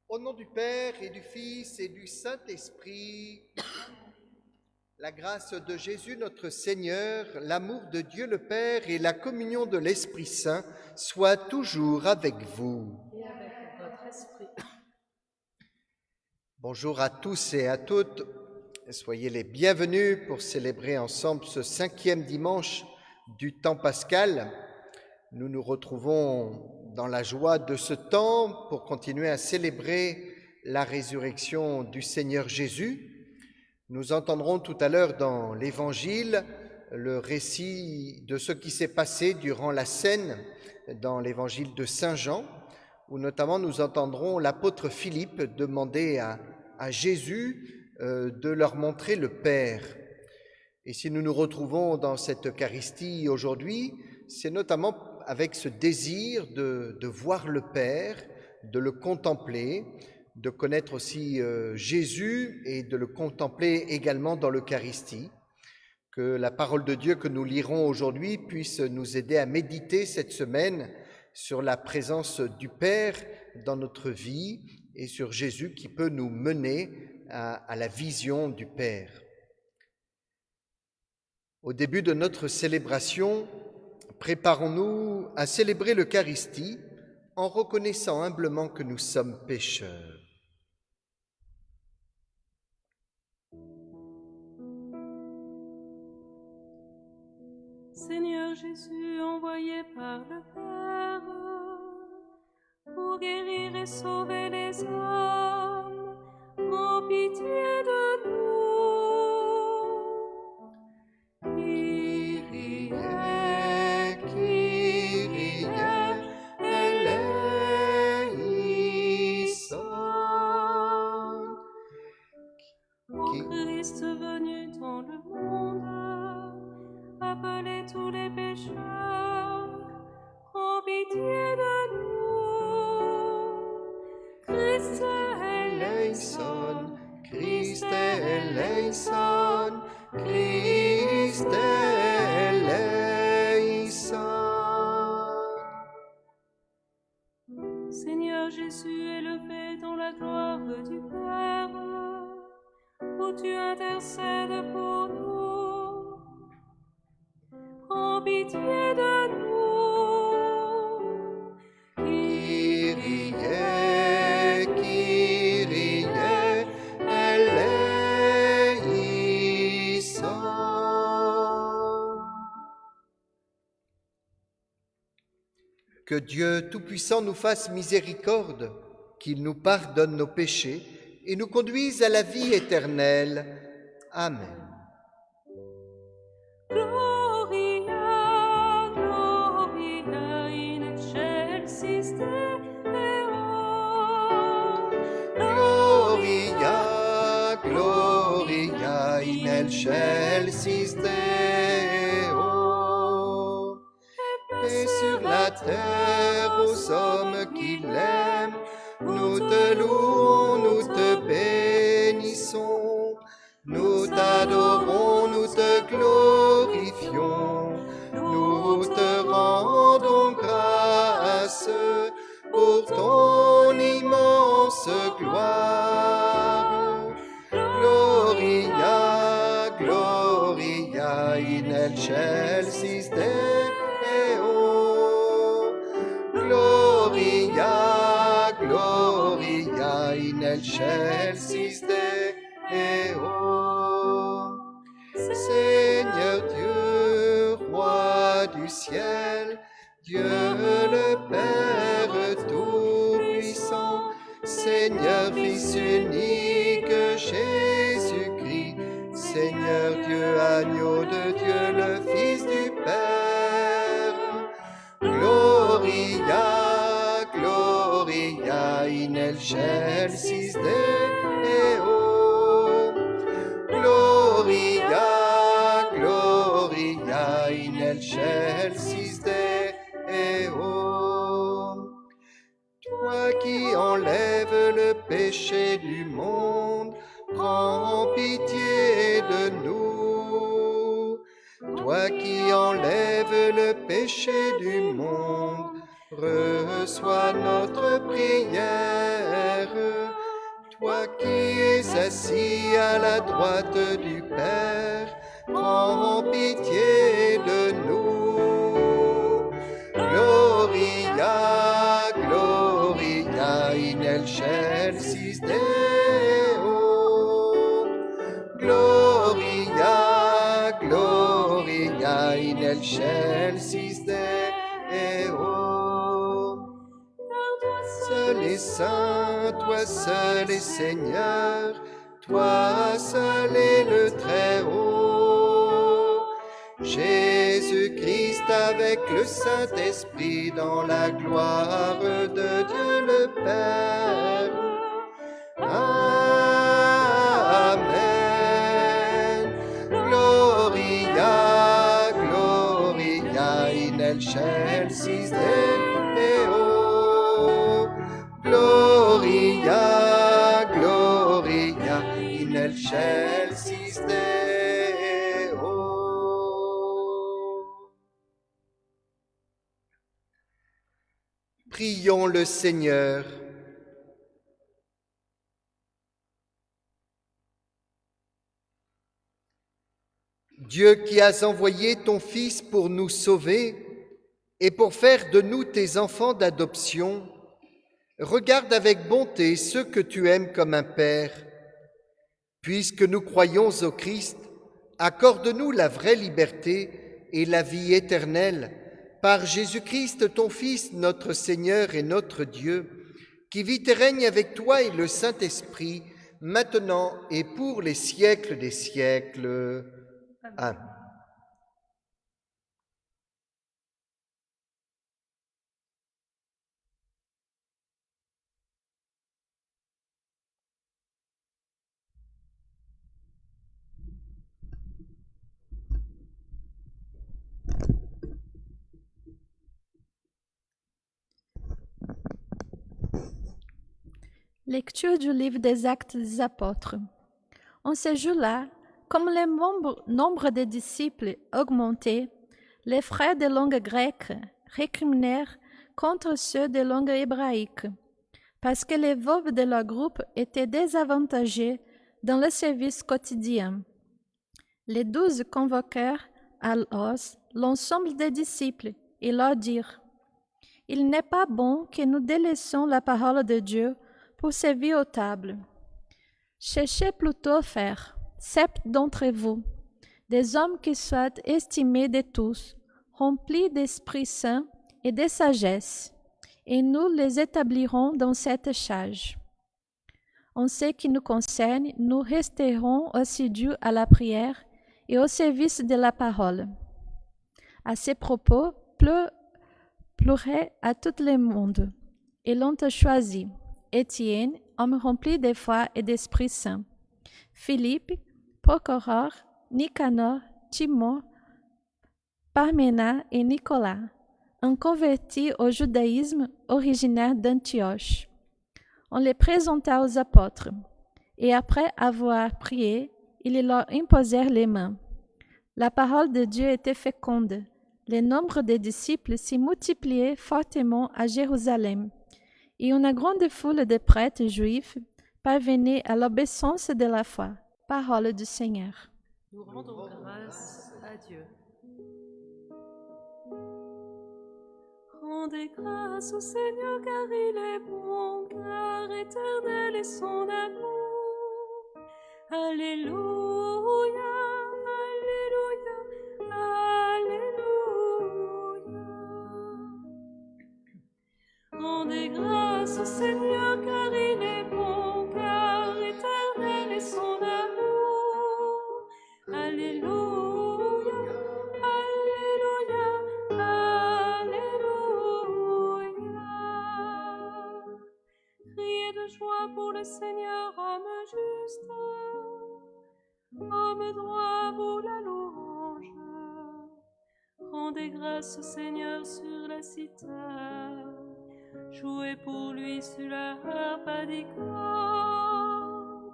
Au nom du Père et du Fils et du Saint-Esprit, la grâce de Jésus notre Seigneur, l'amour de Dieu le Père et la communion de l'Esprit Saint soient toujours avec vous. Et avec votre esprit. Bonjour à tous et à toutes. Soyez les bienvenus pour célébrer ensemble ce 5e dimanche du temps pascal. Nous nous retrouvons dans la joie de ce temps pour continuer à célébrer la résurrection du Seigneur Jésus. Nous entendrons tout à l'heure dans l'Évangile le récit de ce qui s'est passé durant la scène dans l'Évangile de Saint Jean, où notamment nous entendrons l'apôtre Philippe demander à Jésus de leur montrer le Père. Et si nous nous retrouvons dans cette Eucharistie aujourd'hui, c'est notamment avec ce désir de voir le Père, de le contempler, de connaître aussi Jésus et de le contempler également dans l'Eucharistie. Que la parole de Dieu que nous lirons aujourd'hui puisse nous aider à méditer cette semaine sur la présence du Père dans notre vie et sur Jésus qui peut nous mener à la vision du Père. Au début de notre célébration, préparons-nous à célébrer l'Eucharistie en reconnaissant humblement que nous sommes pécheurs. Seigneur Jésus, envoyé par le Père, pour guérir et sauver les hommes, prends pitié de nous. Kyrie, Kyrie, eleison. Ô Christ venu dans le monde, appelez tous les pécheurs, prends pitié de nous. Christ Eleison, Christ eleison, Christ eleison. Seigneur Jésus, élevé dans la gloire du Père, où tu intercèdes pour nous, prends pitié de nous. Kyrie, Kyrie, eleison. Que Dieu Tout-Puissant nous fasse miséricorde, qu'il nous pardonne nos péchés et nous conduise à la vie éternelle. Amen. Gloria, Gloria in excelsis Deo. Gloria, Gloria in excelsis Deo. Et sur la terre aux hommes qui l'aiment, nous te louons, nous te bénissons, nous t'adorons, nous te glorifions, nous te rendons grâce pour ton immense gloire. Gloria, Gloria in excelsis Deo. Gloria, Gloria in excelsis Deo. Seigneur Dieu, Roi du ciel, Dieu le Père Tout-Puissant, Seigneur Fils unique Jésus-Christ, Seigneur Dieu, agneau de Dieu, le Fils du Père. Gloria, Gloria in excelsis Deo. Gloria, Gloria in excelsis Deo. Toi qui enlèves le péché du monde, prends pitié de nous. Toi qui enlèves le péché du monde, reçois notre prière. Toi qui es assis à la droite du Père, prends pitié de nous. Gloria, Gloria in excelsis Deo. Gloria, Gloria in excelsis Deo. Seul est saint, toi seul est Seigneur, toi seul est le Très-Haut. Jésus-Christ avec le Saint-Esprit dans la gloire de Dieu le Père. Amen. Gloria, Gloria in excelsis Deo. Gloria, Gloria in excelsis Deo. Prions le Seigneur. Dieu qui as envoyé ton Fils pour nous sauver et pour faire de nous tes enfants d'adoption, regarde avec bonté ceux que tu aimes comme un Père. Puisque nous croyons au Christ, accorde-nous la vraie liberté et la vie éternelle par Jésus-Christ, ton Fils, notre Seigneur et notre Dieu, qui vit et règne avec toi et le Saint-Esprit, maintenant et pour les siècles des siècles. Amen. Lecture du livre des Actes des Apôtres. En ce jour-là, comme le nombre des disciples augmentait, les frères de langue grecque récriminèrent contre ceux de langue hébraïque, parce que les veuves de leur groupe étaient désavantagées dans le service quotidien. Les 12 convoquèrent alors l'ensemble des disciples et leur dirent: « Il n'est pas bon que nous délaissions la parole de Dieu pour servir aux tables. Cherchez plutôt à faire, 7 d'entre vous, des hommes qui soient estimés de tous, remplis d'Esprit Saint et de sagesse, et nous les établirons dans cette charge. En ce qui nous concerne, nous resterons assidus à la prière et au service de la parole. » À ces propos, pleurait à tout le monde, et l'on choisi Étienne, homme rempli de foi et d'Esprit Saint, Philippe, Prochore, Nicanor, Timon, Parména et Nicolas, un converti au judaïsme originaire d'Antioche. On les présenta aux apôtres, et après avoir prié, ils leur imposèrent les mains. La parole de Dieu était féconde. Le nombre des disciples s'y multipliait fortement à Jérusalem, et une grande foule de prêtres juifs parvenait à l'obéissance de la foi. Parole du Seigneur. Nous rendons grâce à Dieu. Rendez grâce au Seigneur car il est bon, car éternel est son amour. Alléluia, Alléluia, Alléluia. Rendez grâce au Seigneur car il est bon, car éternel est son amour. Alléluia, Alléluia, Alléluia. Criez de joie pour le Seigneur, homme juste, homme droit pour la louange. Rendez grâce au Seigneur sur la cithare, jouez pour lui sur la harpe à 10 cordes.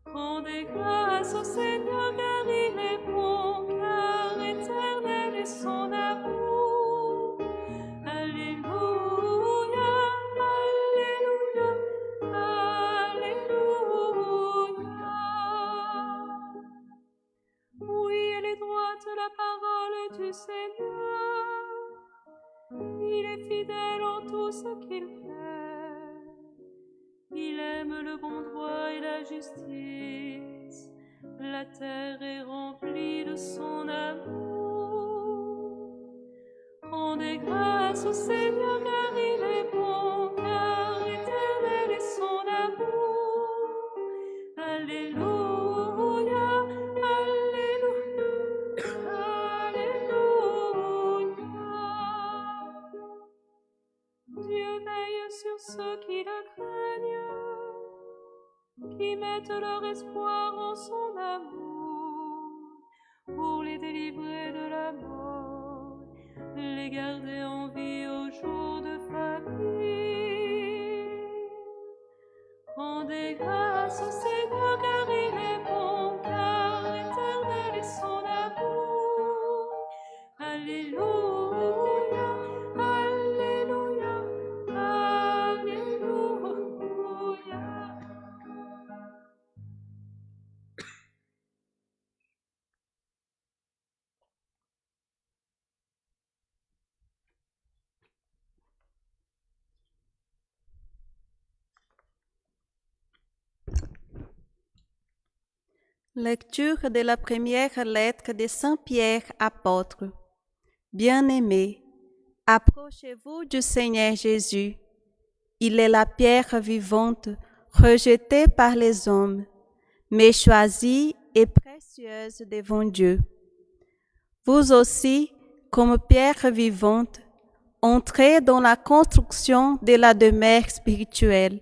Rendez grâce au Seigneur car il est bon, car éternel est son amour. Alléluia, Alléluia, Alléluia. Oui, elle est droite la parole du Seigneur. Il est fidèle en tout ce qu'il fait. Il aime le bon droit et la justice. La terre est remplie de son amour. Rendez grâce au Seigneur car il est bon, car éternel est son amour. Alléluia, Alléluia, Alléluia. Dieu veille sur ceux qui le craignent, qui mettent leur espoir en son amour, pour les délivrer de la mort, les garder en vie au jour de famine. Rendez grâce au Seigneur car il est bon, car éternel est son amour. Alléluia, Alléluia, Alléluia. Lecture de la première lettre de Saint Pierre apôtre. Bien-aimés, approchez-vous du Seigneur Jésus. Il est la pierre vivante, rejetée par les hommes, mais choisie et précieuse devant Dieu. Vous aussi, comme pierre vivante, entrez dans la construction de la demeure spirituelle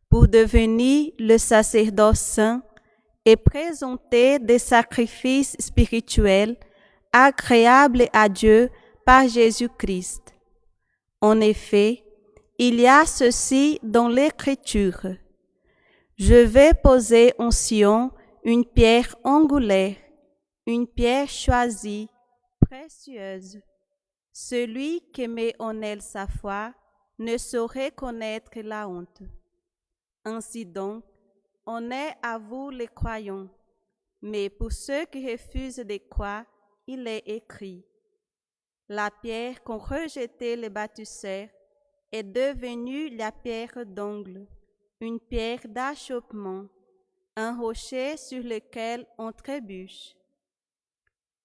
pour devenir le sacerdoce saint et présenter des sacrifices spirituels agréables à Dieu par Jésus-Christ. En effet, il y a ceci dans l'Écriture. Je vais poser en Sion une pierre angulaire, une pierre choisie, précieuse. Celui qui met en elle sa foi ne saurait connaître la honte. Ainsi donc, on est à vous les croyants, mais pour ceux qui refusent de croire, il est écrit: la pierre qu'ont rejetée les bâtisseurs est devenue la pierre d'angle, une pierre d'achoppement, un rocher sur lequel on trébuche.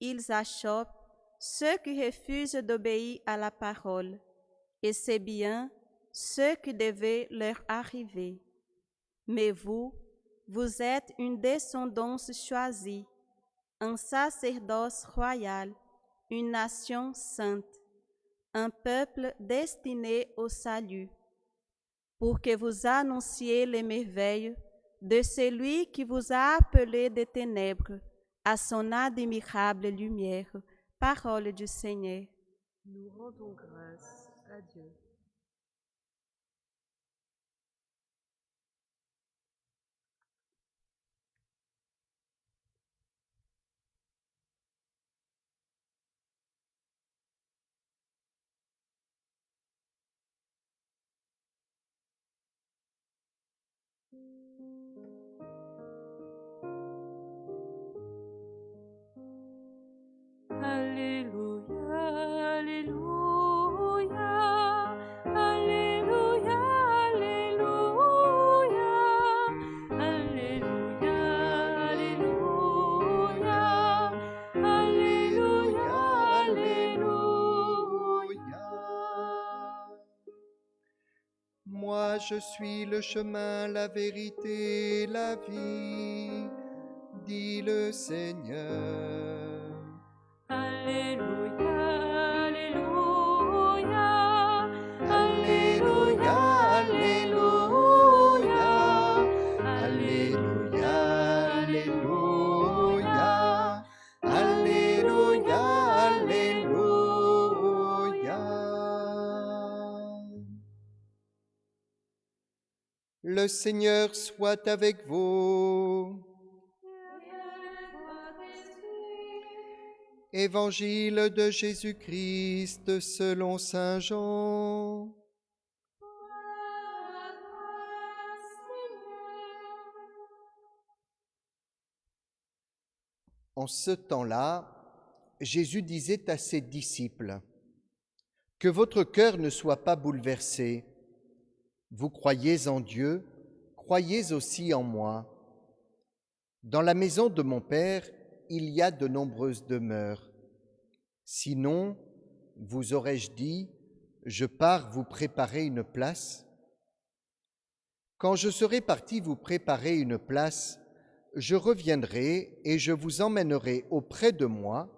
Ils achoppent ceux qui refusent d'obéir à la parole, et c'est bien ce qui devait leur arriver. Mais vous, vous êtes une descendance choisie, un sacerdoce royal, une nation sainte, un peuple destiné au salut, pour que vous annonciez les merveilles de celui qui vous a appelé des ténèbres à son admirable lumière. Parole du Seigneur. Nous rendons grâce à Dieu. Alléluia, Alléluia, Alléluia, Alléluia, Alléluia, Alléluia, Alléluia, Alléluia. Moi, je suis le chemin, la vérité, la vie, dit le Seigneur. Alléluia, Alléluia, Alléluia, Alléluia, Alléluia, Alléluia, Alléluia. Le Seigneur soit avec vous. Évangile de Jésus-Christ selon saint Jean. En ce temps-là, Jésus disait à ses disciples: « Que votre cœur ne soit pas bouleversé. Vous croyez en Dieu, croyez aussi en moi. Dans la maison de mon Père, il y a de nombreuses demeures. Sinon, vous aurais-je dit, je pars vous préparer une place? Quand je serai parti vous préparer une place, je reviendrai et je vous emmènerai auprès de moi,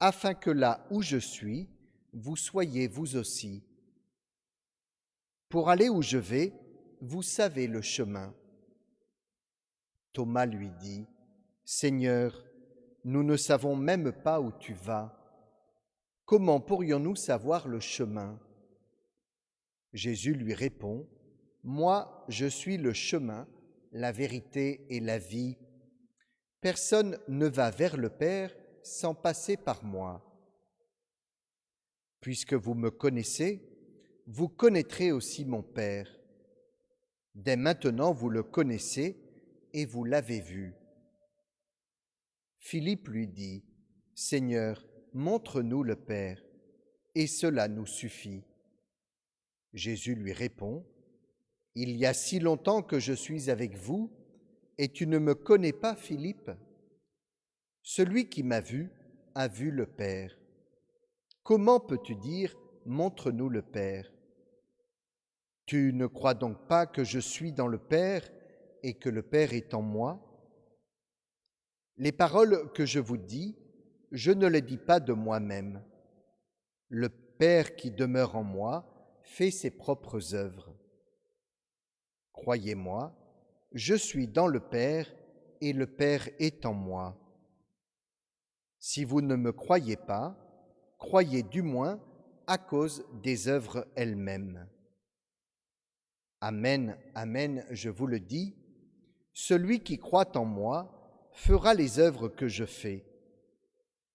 afin que là où je suis, vous soyez vous aussi. Pour aller où je vais, vous savez le chemin. » Thomas lui dit: « Seigneur, nous ne savons même pas où tu vas. Comment pourrions-nous savoir le chemin ?» Jésus lui répond: « Moi, je suis le chemin, la vérité et la vie. Personne ne va vers le Père sans passer par moi. Puisque vous me connaissez, vous connaîtrez aussi mon Père. Dès maintenant, vous le connaissez et vous l'avez vu. » Philippe lui dit: « Seigneur, montre-nous le Père, et cela nous suffit. » Jésus lui répond: « Il y a si longtemps que je suis avec vous, et tu ne me connais pas, Philippe? Celui qui m'a vu a vu le Père. Comment peux-tu dire: montre-nous le Père? Tu ne crois donc pas que je suis dans le Père et que le Père est en moi? Les paroles que je vous dis, je ne les dis pas de moi-même. Le Père qui demeure en moi fait ses propres œuvres. Croyez-moi, je suis dans le Père et le Père est en moi. Si vous ne me croyez pas, croyez du moins à cause des œuvres elles-mêmes. Amen, amen, je vous le dis, celui qui croit en moi fera les œuvres que je fais.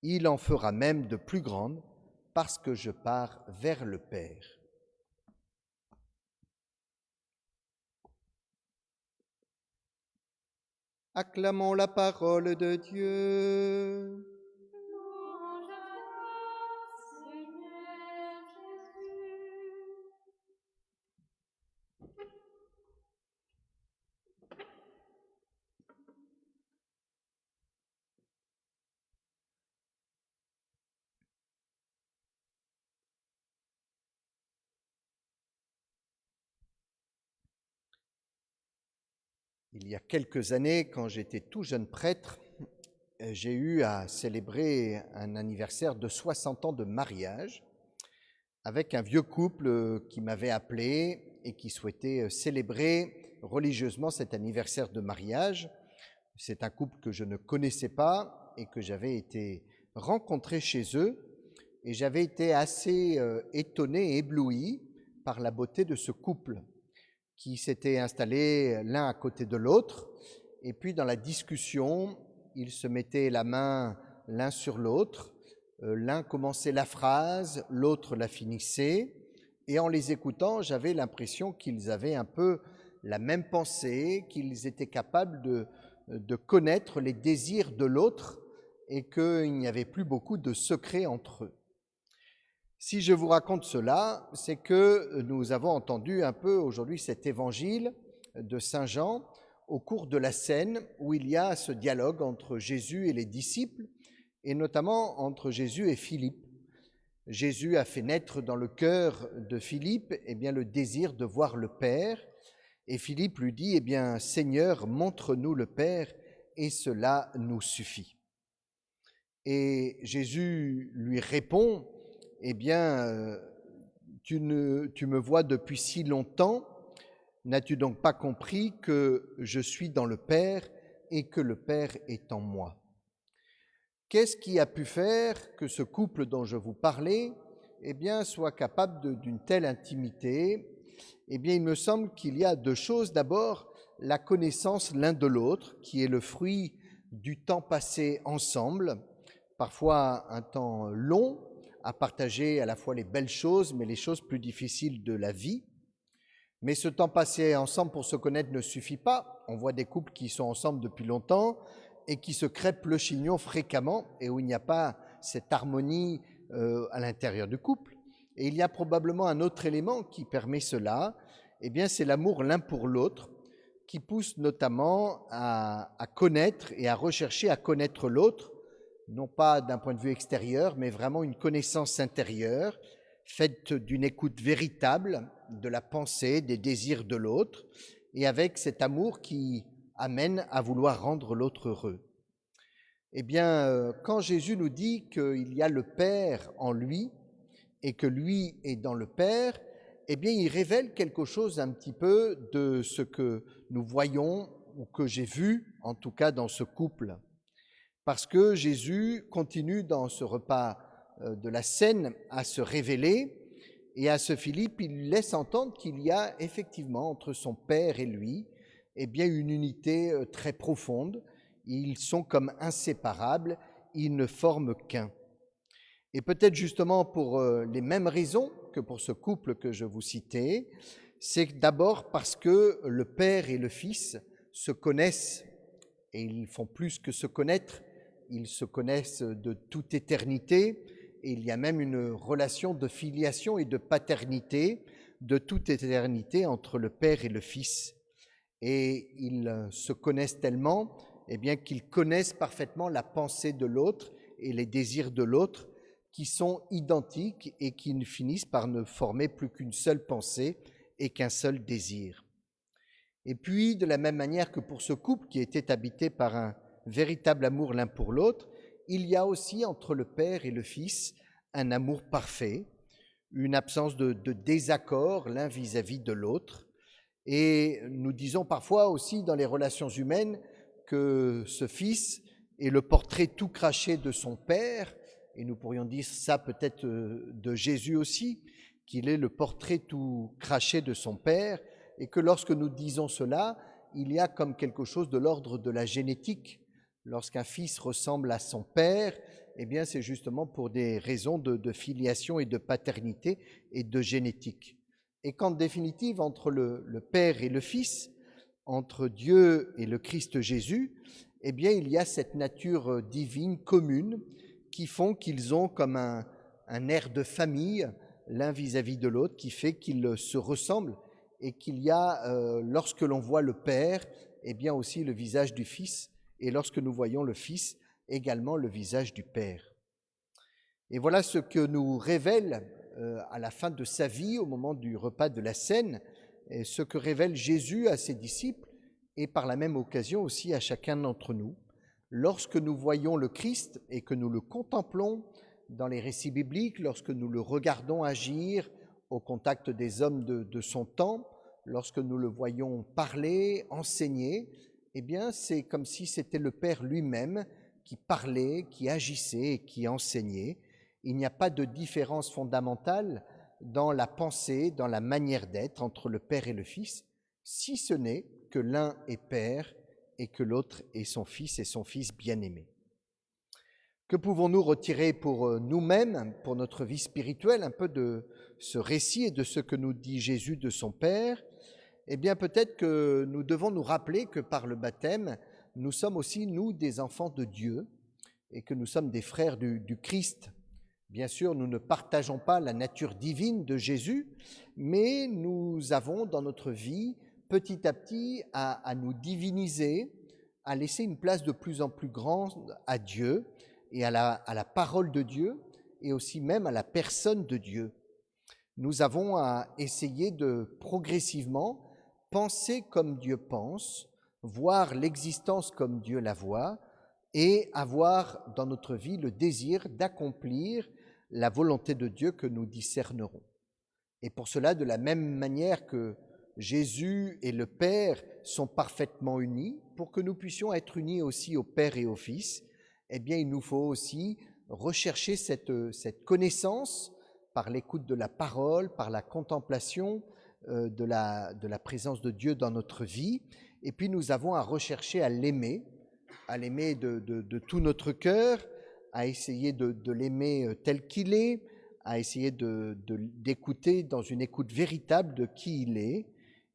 Il en fera même de plus grandes parce que je pars vers le Père. Acclamons la parole de Dieu. Louange à toi, Seigneur Jésus. Il y a quelques années, quand j'étais tout jeune prêtre, j'ai eu à célébrer un anniversaire de 60 ans de mariage avec un vieux couple qui m'avait appelé et qui souhaitait célébrer religieusement cet anniversaire de mariage. C'est un couple que je ne connaissais pas et que j'avais été rencontré chez eux et j'avais été assez étonné et ébloui par la beauté de ce couple qui s'étaient installés l'un à côté de l'autre, et puis dans la discussion, ils se mettaient la main l'un sur l'autre, l'un commençait la phrase, l'autre la finissait, et en les écoutant, j'avais l'impression qu'ils avaient un peu la même pensée, qu'ils étaient capables de connaître les désirs de l'autre, et qu'il n'y avait plus beaucoup de secrets entre eux. Si je vous raconte cela, c'est que nous avons entendu un peu aujourd'hui cet évangile de Saint Jean au cours de la scène où il y a ce dialogue entre Jésus et les disciples, et notamment entre Jésus et Philippe. Jésus a fait naître dans le cœur de Philippe le désir de voir le Père, et Philippe lui dit « Seigneur, montre-nous le Père, et cela nous suffit. » Et Jésus lui répond tu me vois depuis si longtemps, n'as-tu donc pas compris que je suis dans le Père et que le Père est en moi? Qu'est-ce qui a pu faire que ce couple dont je vous parlais soit capable d'une telle intimité? Il me semble qu'il y a deux choses. D'abord, la connaissance l'un de l'autre, qui est le fruit du temps passé ensemble, parfois un temps long, à partager à la fois les belles choses, mais les choses plus difficiles de la vie. Mais ce temps passé ensemble pour se connaître ne suffit pas. On voit des couples qui sont ensemble depuis longtemps et qui se crêpent le chignon fréquemment et où il n'y a pas cette harmonie à l'intérieur du couple. Et il y a probablement un autre élément qui permet cela, c'est l'amour l'un pour l'autre, qui pousse notamment à connaître et à rechercher à connaître l'autre, non pas d'un point de vue extérieur, mais vraiment une connaissance intérieure, faite d'une écoute véritable de la pensée, des désirs de l'autre, et avec cet amour qui amène à vouloir rendre l'autre heureux. Quand Jésus nous dit qu'il y a le Père en lui, et que lui est dans le Père, il révèle quelque chose un petit peu de ce que nous voyons, ou que j'ai vu, en tout cas dans ce couple. Parce que Jésus continue dans ce repas de la scène à se révéler, et à ce Philippe, il laisse entendre qu'il y a effectivement entre son Père et lui une unité très profonde. Ils sont comme inséparables, ils ne forment qu'un. Et peut-être justement pour les mêmes raisons que pour ce couple que je vous citais, c'est d'abord parce que le Père et le Fils se connaissent, et ils font plus que se connaître, ils se connaissent de toute éternité, et il y a même une relation de filiation et de paternité de toute éternité entre le Père et le Fils. Et ils se connaissent tellement qu'ils connaissent parfaitement la pensée de l'autre et les désirs de l'autre, qui sont identiques et qui ne finissent par ne former plus qu'une seule pensée, et qu'un seul désir. Et puis, de la même manière que pour ce couple qui était habité par un véritable amour l'un pour l'autre, il y a aussi entre le Père et le Fils un amour parfait, une absence de désaccord l'un vis-à-vis de l'autre. Et nous disons parfois aussi dans les relations humaines que ce Fils est le portrait tout craché de son Père, et nous pourrions dire ça peut-être de Jésus aussi, qu'il est le portrait tout craché de son Père, et que lorsque nous disons cela, il y a comme quelque chose de l'ordre de la génétique. Lorsqu'un fils ressemble à son père, eh bien c'est justement pour des raisons de filiation et de paternité et de génétique. Et qu'en définitive, entre le Père et le Fils, entre Dieu et le Christ Jésus, eh bien il y a cette nature divine commune qui font qu'ils ont comme un air de famille l'un vis-à-vis de l'autre, qui fait qu'ils se ressemblent et qu'il y a, lorsque l'on voit le Père, eh bien aussi le visage du Fils, et lorsque nous voyons le Fils, également le visage du Père. Et voilà ce que nous révèle à la fin de sa vie, au moment du repas de la Cène, et ce que révèle Jésus à ses disciples, et par la même occasion aussi à chacun d'entre nous. Lorsque nous voyons le Christ et que nous le contemplons dans les récits bibliques, lorsque nous le regardons agir au contact des hommes de son temps, lorsque nous le voyons parler, enseigner, eh bien c'est comme si c'était le Père lui-même qui parlait, qui agissait et qui enseignait. Il n'y a pas de différence fondamentale dans la pensée, dans la manière d'être entre le Père et le Fils, si ce n'est que l'un est Père et que l'autre est son Fils et son Fils bien-aimé. Que pouvons-nous retirer pour nous-mêmes, pour notre vie spirituelle, un peu de ce récit et de ce que nous dit Jésus de son Père? Eh bien, peut-être que nous devons nous rappeler que par le baptême, nous sommes aussi, nous, des enfants de Dieu et que nous sommes des frères du Christ. Bien sûr, nous ne partageons pas la nature divine de Jésus, mais nous avons dans notre vie, petit à petit, à nous diviniser, à laisser une place de plus en plus grande à Dieu et à la parole de Dieu et aussi même à la personne de Dieu. Nous avons à essayer de progressivement penser comme Dieu pense, voir l'existence comme Dieu la voit et avoir dans notre vie le désir d'accomplir la volonté de Dieu que nous discernerons. Et pour cela, de la même manière que Jésus et le Père sont parfaitement unis, pour que nous puissions être unis aussi au Père et au Fils, eh bien il nous faut aussi rechercher cette connaissance par l'écoute de la parole, par la contemplation de la présence de Dieu dans notre vie. Et puis nous avons à rechercher à l'aimer de tout notre cœur, à essayer de l'aimer tel qu'il est, à essayer d'écouter dans une écoute véritable de qui il est,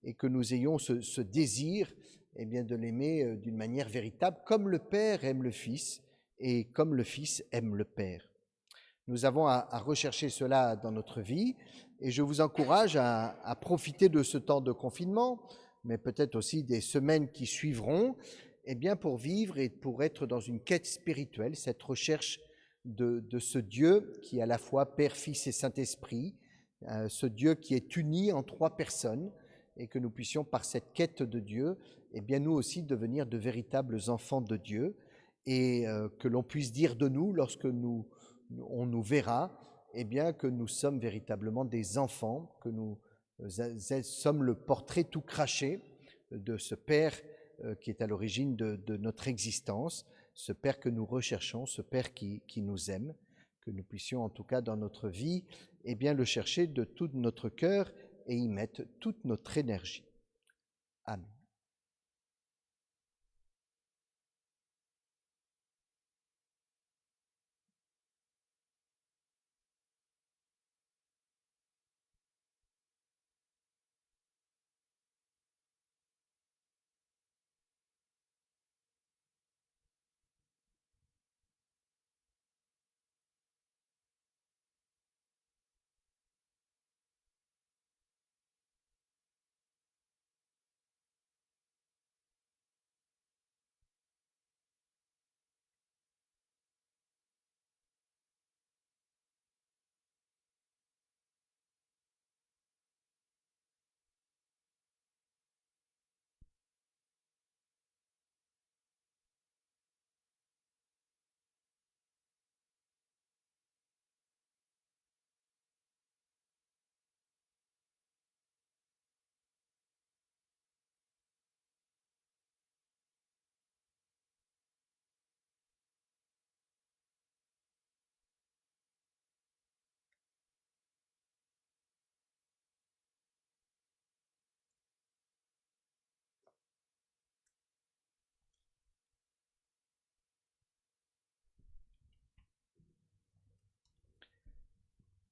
et que nous ayons ce désir eh bien, de l'aimer d'une manière véritable, comme le Père aime le Fils, et comme le Fils aime le Père. Nous avons à rechercher cela dans notre vie, et je vous encourage à profiter de ce temps de confinement, mais peut-être aussi des semaines qui suivront, eh bien pour vivre et pour être dans une quête spirituelle, cette recherche de ce Dieu qui est à la fois Père, Fils et Saint-Esprit, ce Dieu qui est uni en trois personnes, et que nous puissions par cette quête de Dieu, eh bien nous aussi devenir de véritables enfants de Dieu, et que l'on puisse dire de nous, lorsque on nous verra, eh bien que nous sommes véritablement des enfants, que nous sommes le portrait tout craché de ce Père qui est à l'origine de notre existence, ce Père que nous recherchons, ce Père qui nous aime, que nous puissions en tout cas dans notre vie, eh bien le chercher de tout notre cœur et y mettre toute notre énergie. Amen.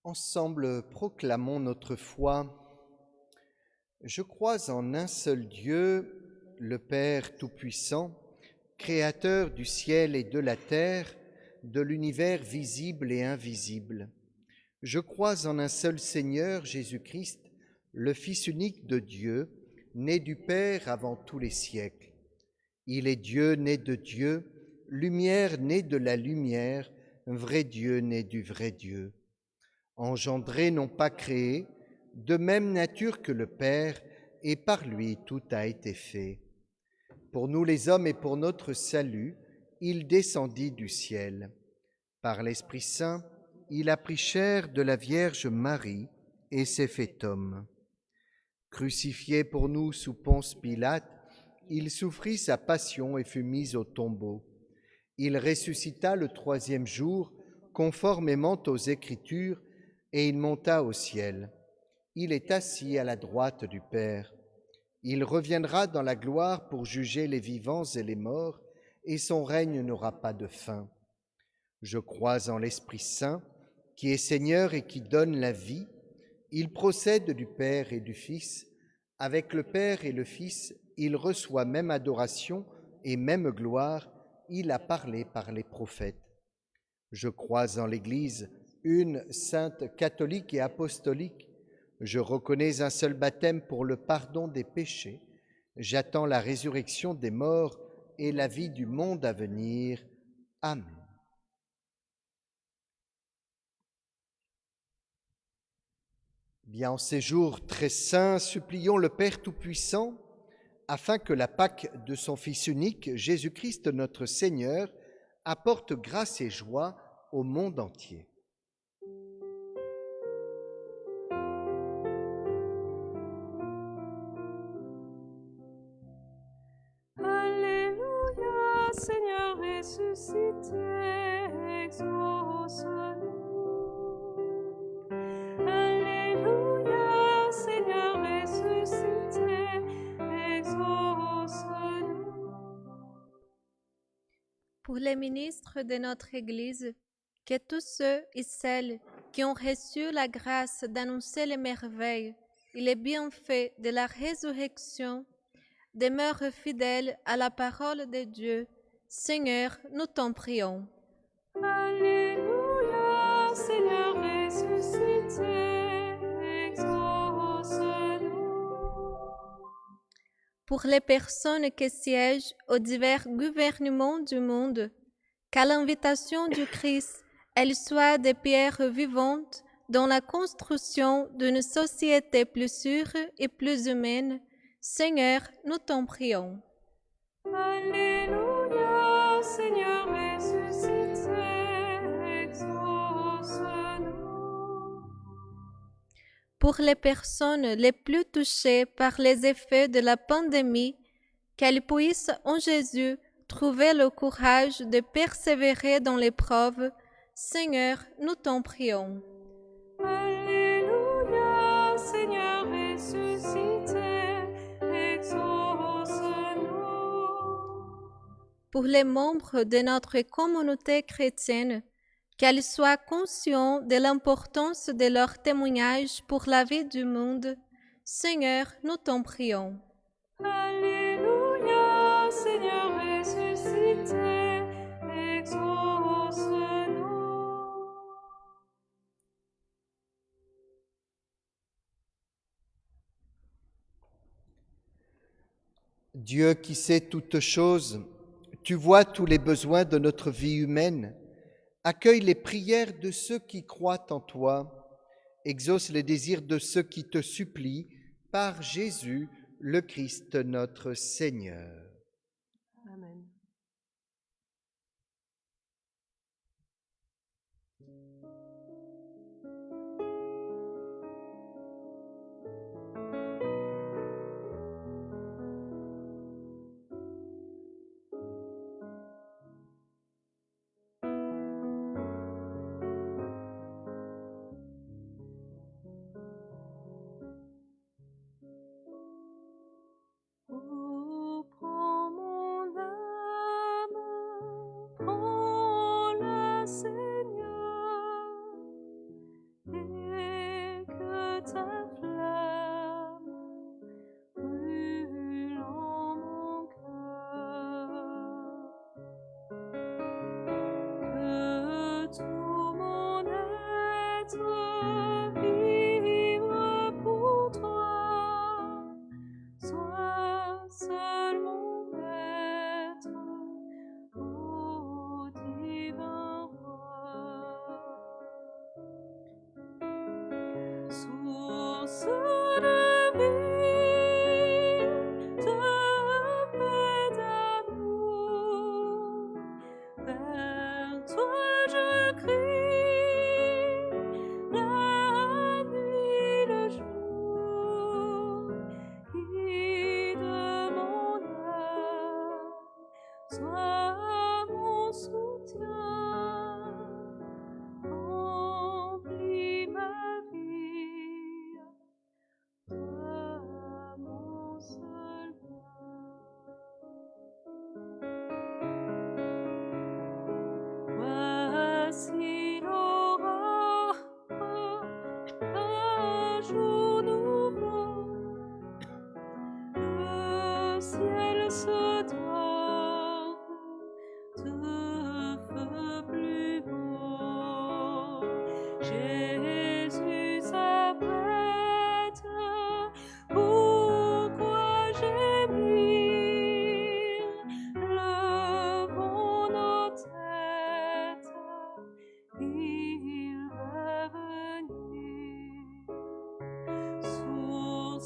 Ensemble, proclamons notre foi. Je crois en un seul Dieu, le Père Tout-Puissant, Créateur du ciel et de la terre, de l'univers visible et invisible. Je crois en un seul Seigneur, Jésus-Christ, le Fils unique de Dieu, né du Père avant tous les siècles. Il est Dieu né de Dieu, lumière née de la lumière, vrai Dieu né du vrai Dieu. Engendré, non pas créé, de même nature que le Père, et par lui tout a été fait. Pour nous les hommes et pour notre salut, il descendit du ciel. Par l'Esprit Saint, il a pris chair de la Vierge Marie et s'est fait homme. Crucifié pour nous sous Ponce Pilate, il souffrit sa passion et fut mis au tombeau. Il ressuscita le troisième jour, conformément aux Écritures, et il monta au ciel. Il est assis à la droite du Père. Il reviendra dans la gloire pour juger les vivants et les morts, et son règne n'aura pas de fin. Je crois en l'Esprit Saint, qui est Seigneur et qui donne la vie. Il procède du Père et du Fils. Avec le Père et le Fils, il reçoit même adoration et même gloire. Il a parlé par les prophètes. Je crois en l'Église, une sainte catholique et apostolique. Je reconnais un seul baptême pour le pardon des péchés. J'attends la résurrection des morts et la vie du monde à venir. Amen. Bien, en ces jours très saints, supplions le Père Tout-Puissant afin que la Pâque de son Fils unique, Jésus-Christ notre Seigneur, apporte grâce et joie au monde entier. Alléluia, Seigneur ressuscité, exauce-nous. Alléluia, Seigneur ressuscité, exauce-nous. Pour les ministres de notre Église, que tous ceux et celles qui ont reçu la grâce d'annoncer les merveilles et les bienfaits de la résurrection demeurent fidèles à la parole de Dieu. Seigneur, nous t'en prions. Alléluia, Seigneur ressuscité, exauce-nous. Pour les personnes qui siègent aux divers gouvernements du monde, qu'à l'invitation du Christ, elles soient des pierres vivantes dans la construction d'une société plus sûre et plus humaine. Seigneur, nous t'en prions. Alléluia, Seigneur ressuscité, exauce-nous. Pour les personnes les plus touchées par les effets de la pandémie, qu'elles puissent en Jésus trouver le courage de persévérer dans l'épreuve. Seigneur, nous t'en prions. Alléluia, Seigneur ressuscité, exauce-nous. Pour les membres de notre communauté chrétienne, qu'elles soient conscients de l'importance de leur témoignage pour la vie du monde. Seigneur, nous t'en prions. Alléluia, Seigneur ressuscité, exauce-nous. Dieu qui sait toutes choses, tu vois tous les besoins de notre vie humaine. Accueille les prières de ceux qui croient en toi. Exauce les désirs de ceux qui te supplient par Jésus, le Christ notre Seigneur. Amen. Oh, prends mon âme.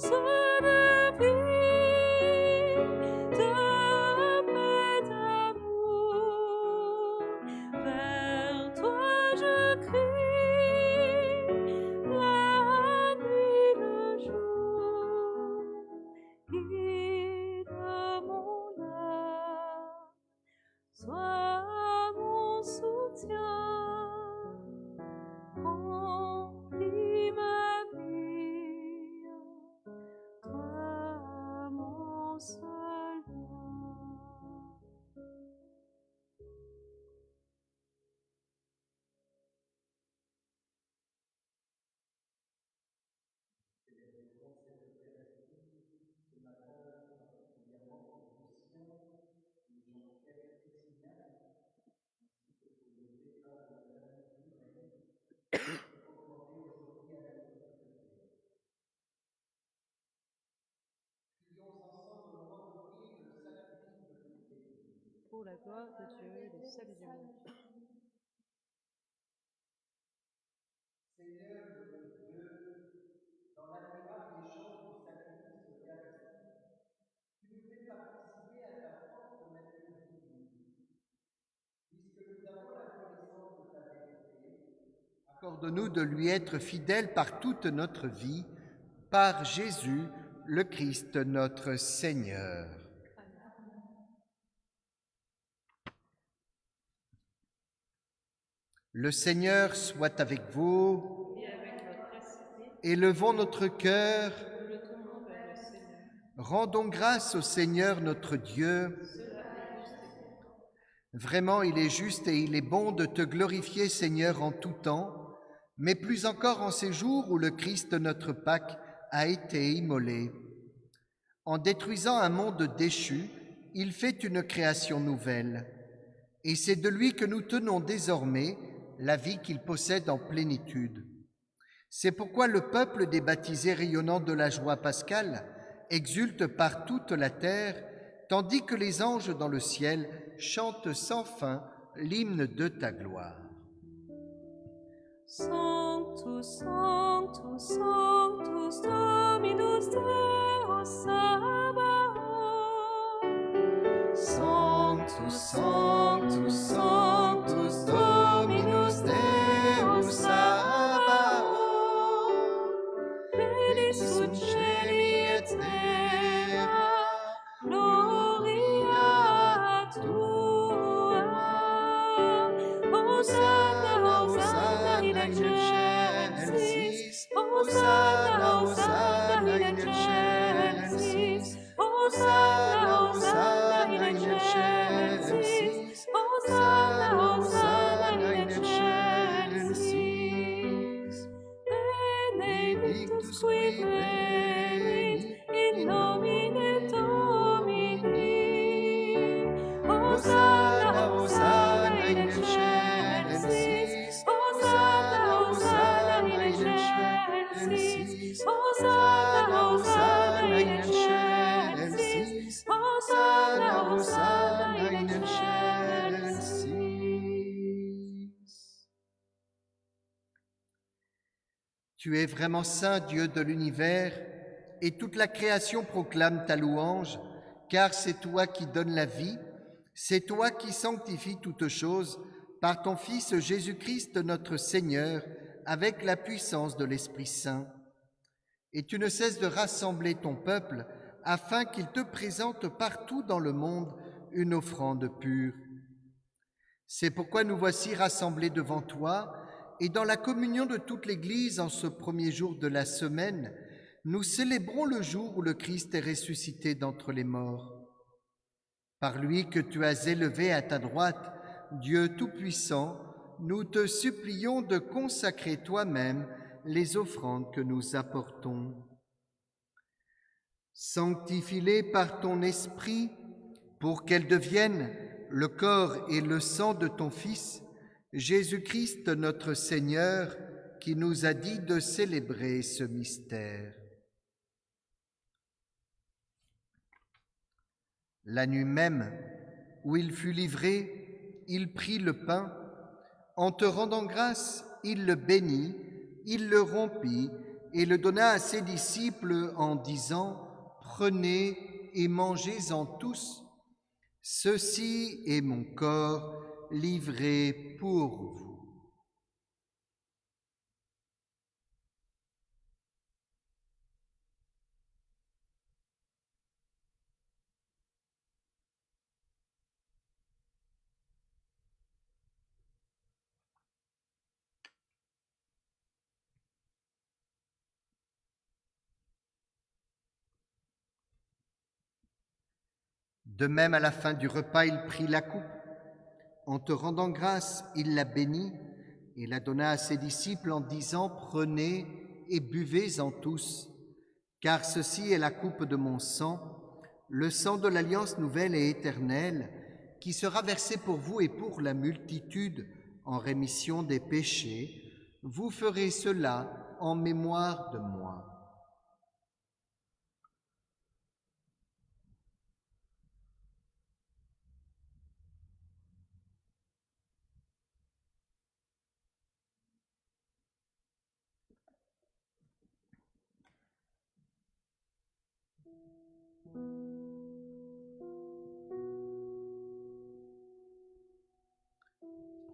de vie, de paix, d'amour. Vers toi je crie, la nuit, le jour. Guide mon âme, sois mon soutien. Remplis ma vie, toi mon seul bien. Pour la gloire de Dieu et le salut du monde. Seigneur notre Dieu, dans l'admirable échange du sacrifice eucharistique, tu nous fais participer à ta propre nature divine. Puisque nous avons la connaissance de ta vérité, accorde-nous de lui être fidèles par toute notre vie, par Jésus, le Christ notre Seigneur. Le Seigneur soit avec vous. Et avec votre esprit, Élevons notre cœur. nous le tournons vers le Seigneur. Rendons grâce au Seigneur notre Dieu. Cela est juste et bon. Vraiment, il est juste et il est bon de te glorifier, Seigneur, en tout temps, mais plus encore en ces jours où le Christ, notre Pâque, a été immolé. En détruisant un monde déchu, il fait une création nouvelle. Et c'est de lui que nous tenons désormais la vie qu'il possède en plénitude. C'est pourquoi le peuple des baptisés rayonnant de la joie pascale exulte par toute la terre, tandis que les anges dans le ciel chantent sans fin l'hymne de ta gloire. Sanctus, Sanctus, Sanctus, Dominus Deus Sabaoth. Sanctus, Sanctus, Sanctus, Dominus Deus Sabaoth. Benedictus ut celi et terra, gloria tua. Hosanna, Hosanna in excelsis, Hosanna, Hosanna in excelsis, Hosanna, Hosanna in excelsis, Hosanna, Hosanna in excelsis. Benedictus qui venit in nomine Domini. Hosanna, Hosanna in excelsis, Hosanna, Hosanna in excelsis, Hosanna, Hosanna in excelsis, Hosanna, Hosanna in excelsis. Tu es vraiment saint, Dieu de l'univers, et toute la création proclame ta louange, car c'est toi qui donnes la vie, c'est toi qui sanctifies toutes choses par ton Fils Jésus-Christ notre Seigneur, avec la puissance de l'Esprit Saint. Et tu ne cesses de rassembler ton peuple afin qu'il te présente partout dans le monde une offrande pure. C'est pourquoi nous voici rassemblés devant toi, et dans la communion de toute l'Église en ce premier jour de la semaine, nous célébrons le jour où le Christ est ressuscité d'entre les morts. Par lui que tu as élevé à ta droite, Dieu Tout-Puissant, nous te supplions de consacrer toi-même les offrandes que nous apportons. Sanctifie-les par ton esprit pour qu'elles deviennent le corps et le sang de ton Fils, Jésus-Christ notre Seigneur, qui nous a dit de célébrer ce mystère. La nuit même où il fut livré, il prit le pain. En te rendant grâce, il le bénit, il le rompit et le donna à ses disciples en disant, « Prenez et mangez-en tous. Ceci est mon corps livré pour vous. » De même, à la fin du repas, il prit la coupe. En te rendant grâce, il la bénit et la donna à ses disciples en disant, « Prenez et buvez-en tous, car ceci est la coupe de mon sang, le sang de l'alliance nouvelle et éternelle, qui sera versé pour vous et pour la multitude en rémission des péchés. Vous ferez cela en mémoire de moi. »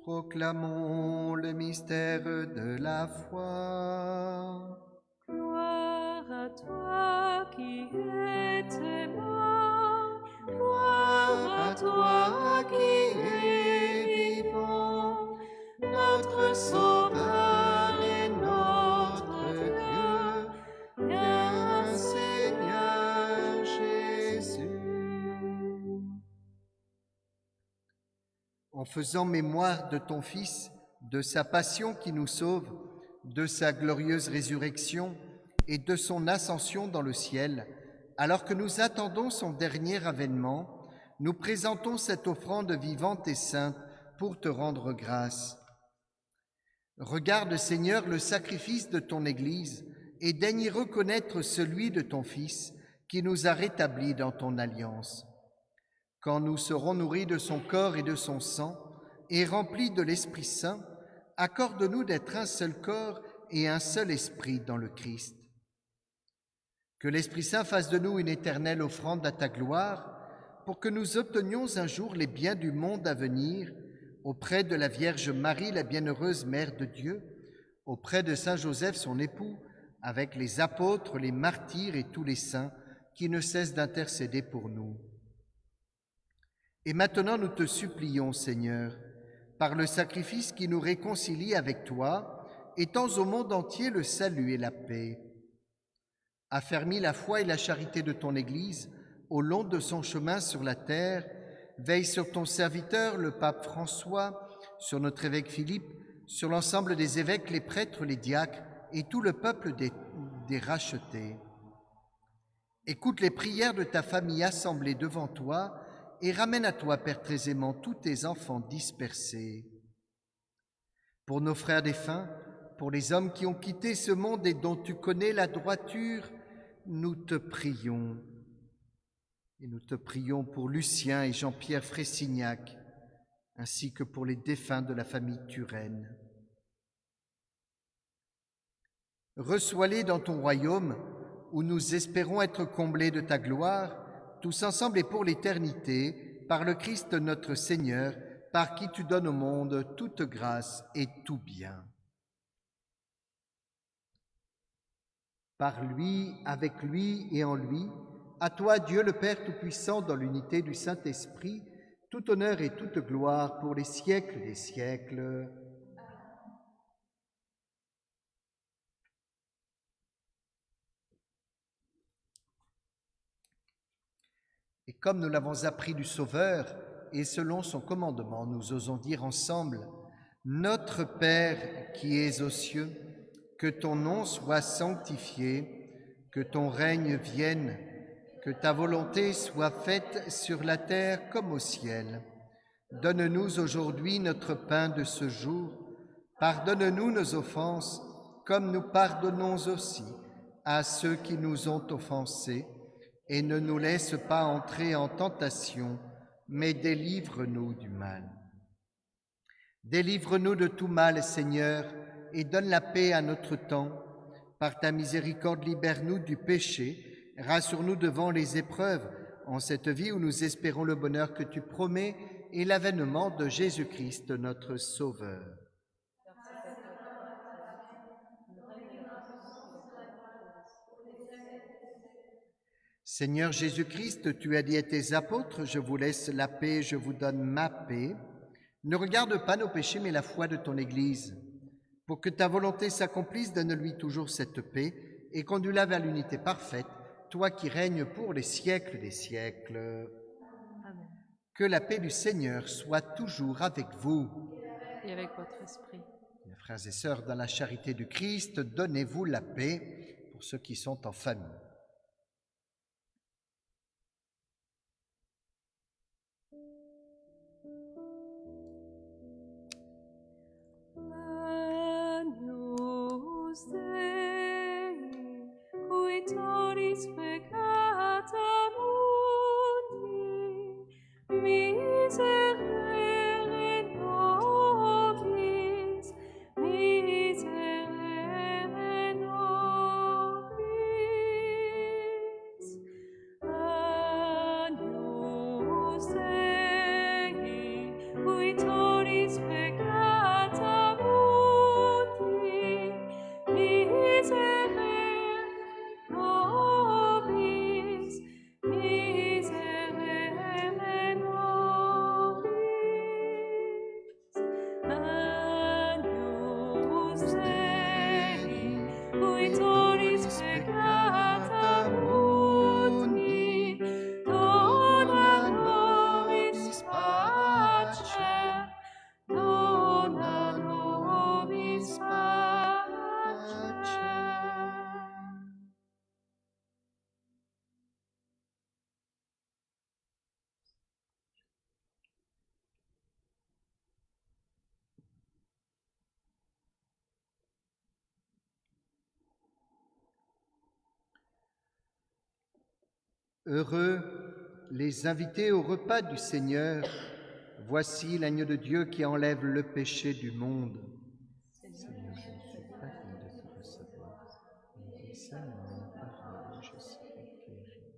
Proclamons le mystère de la foi. Gloire à toi qui étais mort, gloire à toi qui es vivant, notre Sauveur et notre Dieu, viens Seigneur Jésus. En faisant mémoire de ton Fils, de sa passion qui nous sauve, de sa glorieuse résurrection et de son ascension dans le ciel, alors que nous attendons son dernier avènement, nous présentons cette offrande vivante et sainte pour te rendre grâce. Regarde, Seigneur, le sacrifice de ton Église et daigne y reconnaître celui de ton Fils qui nous a rétablis dans ton alliance. Quand nous serons nourris de son corps et de son sang et remplis de l'Esprit Saint, accorde-nous d'être un seul corps et un seul esprit dans le Christ. Que l'Esprit Saint fasse de nous une éternelle offrande à ta gloire, pour que nous obtenions un jour les biens du monde à venir, auprès de la Vierge Marie, la bienheureuse Mère de Dieu, auprès de Saint Joseph, son époux, avec les apôtres, les martyrs et tous les saints qui ne cessent d'intercéder pour nous. Et maintenant, nous te supplions, Seigneur, par le sacrifice qui nous réconcilie avec toi, étends au monde entier le salut et la paix. Affermis la foi et la charité de ton Église au long de son chemin sur la terre, veille sur ton serviteur, le pape François, sur notre évêque Philippe, sur l'ensemble des évêques, les prêtres, les diacres et tout le peuple des rachetés. Écoute les prières de ta famille assemblée devant toi et ramène à toi, Père très aimant, tous tes enfants dispersés. Pour nos frères défunts, pour les hommes qui ont quitté ce monde et dont tu connais la droiture, nous te prions. Et nous te prions pour Lucien et Jean-Pierre Fressignac, ainsi que pour les défunts de la famille Turenne. Reçois-les dans ton royaume, où nous espérons être comblés de ta gloire, tous ensemble et pour l'éternité, par le Christ notre Seigneur, par qui tu donnes au monde toute grâce et tout bien. Par lui, avec lui et en lui, à toi, Dieu le Père Tout-Puissant, dans l'unité du Saint-Esprit, tout honneur et toute gloire pour les siècles des siècles. Et comme nous l'avons appris du Sauveur, et selon son commandement, nous osons dire ensemble, « Notre Père qui es aux cieux, que ton nom soit sanctifié, que ton règne vienne, que ta volonté soit faite sur la terre comme au ciel. Donne-nous aujourd'hui notre pain de ce jour. Pardonne-nous nos offenses, comme nous pardonnons aussi à ceux qui nous ont offensés. Et ne nous laisse pas entrer en tentation, mais délivre-nous du mal. Délivre-nous de tout mal, Seigneur, et donne la paix à notre temps, Par ta miséricorde, libère-nous du péché, rassure-nous devant les épreuves, en cette vie où nous espérons le bonheur que tu promets et l'avènement de Jésus-Christ, notre Sauveur. Seigneur Jésus-Christ, tu as dit à tes apôtres, je vous laisse la paix, je vous donne ma paix. Ne regarde pas nos péchés, mais la foi de ton Église. Pour que ta volonté s'accomplisse, donne-lui toujours cette paix et conduis-la vers l'unité parfaite, toi qui règnes pour les siècles des siècles. Amen. Que la paix du Seigneur soit toujours avec vous. Et avec votre esprit. Mes frères et sœurs, dans la charité du Christ, donnez-vous la paix pour ceux qui sont en famille. Agnus Dei, qui tollis peccata mundi, miserere nobis, miserere nobis. Agnus Dei, qui tollis peccata mundi, miserere nobis, miserere nobis. Agnus Dei, qui tollis peccata mundi, dona nobis pacem, dona nobis pacem. Heureux les invités au repas du Seigneur. Voici l'agneau de Dieu qui enlève le péché du monde. Seigneur, je ne suis pas digne de te recevoir, mais dis seulement une parole, je serai guéri.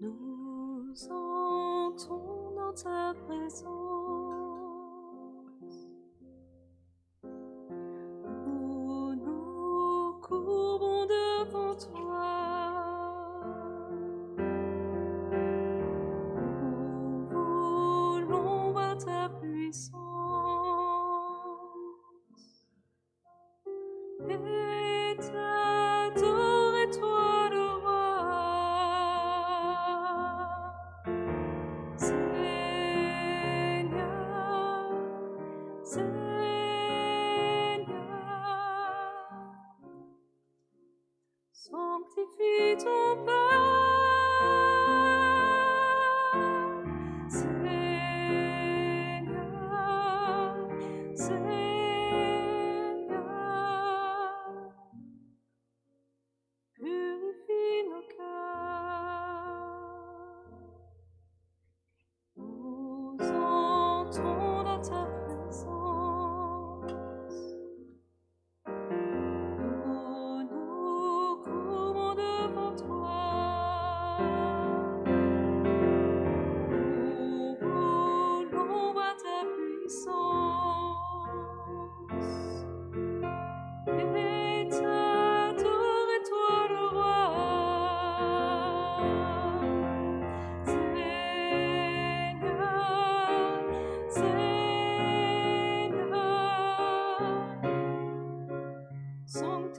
Nous entrons dans ta présence, nous nous courbons devant toi, nous voulons voir ta puissance et t'adorer, toi le roi. Seigneur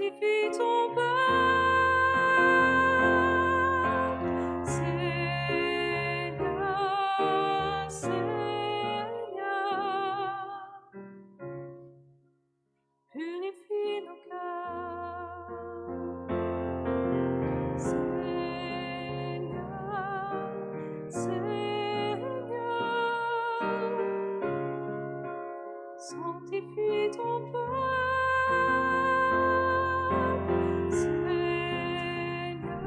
sanctifie ton peuple. Seigneur, Seigneur, purifie nos cœurs. Seigneur, Seigneur, sanctifie ton peuple. Seigneur,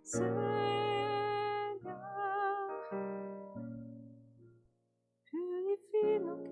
Seigneur, purifie nos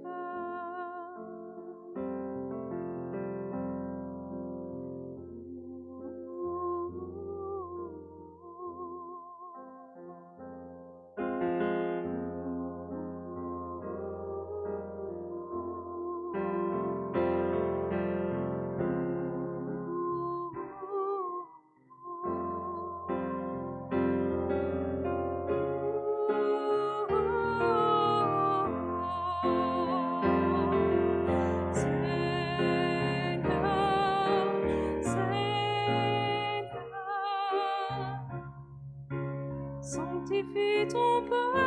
sanctifie ton peuple.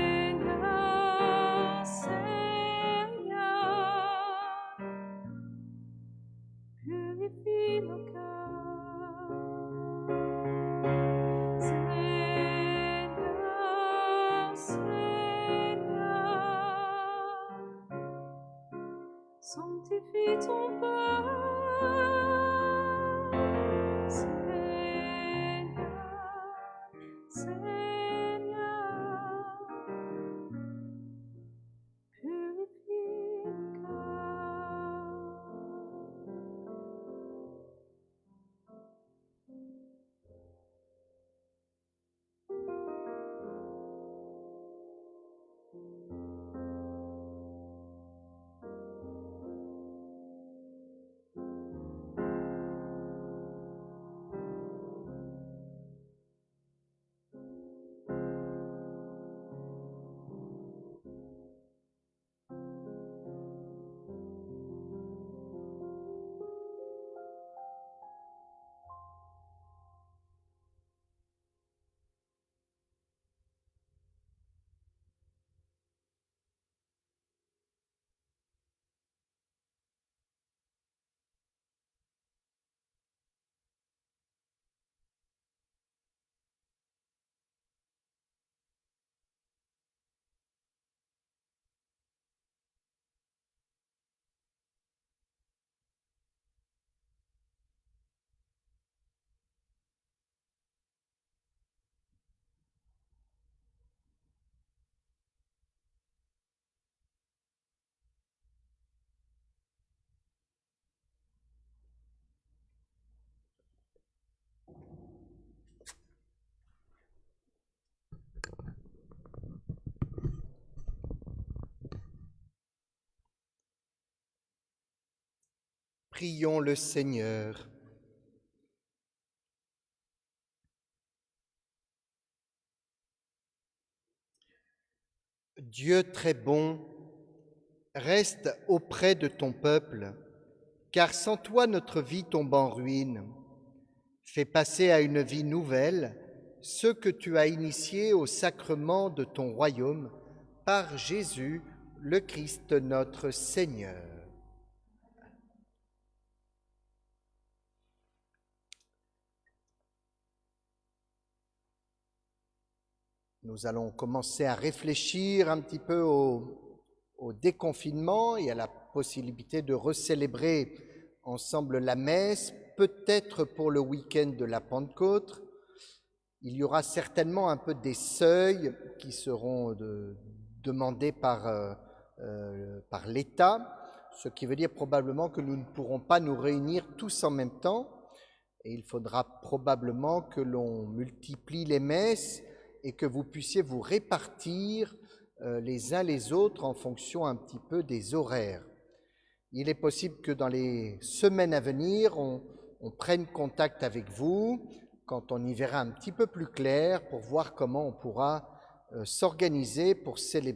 Seigneur, Seigneur, purifie nos cœurs. Seigneur, Seigneur, sanctifie ton peuple. Prions le Seigneur. Dieu très bon, reste auprès de ton peuple, car sans toi notre vie tombe en ruine. Fais passer à une vie nouvelle ceux que tu as initiés au sacrement de ton royaume par Jésus, le Christ notre Seigneur. Nous allons commencer à réfléchir un petit peu au déconfinement et à la possibilité de recélébrer ensemble la messe, peut-être pour le week-end de la Pentecôte. Il y aura certainement un peu des seuils qui seront demandés par l'État, ce qui veut dire probablement que nous ne pourrons pas nous réunir tous en même temps et il faudra probablement que l'on multiplie les messes et que vous puissiez vous répartir les uns les autres en fonction un petit peu des horaires. Il est possible que dans les semaines à venir, on prenne contact avec vous quand on y verra un petit peu plus clair pour voir comment on pourra s'organiser pour célébrer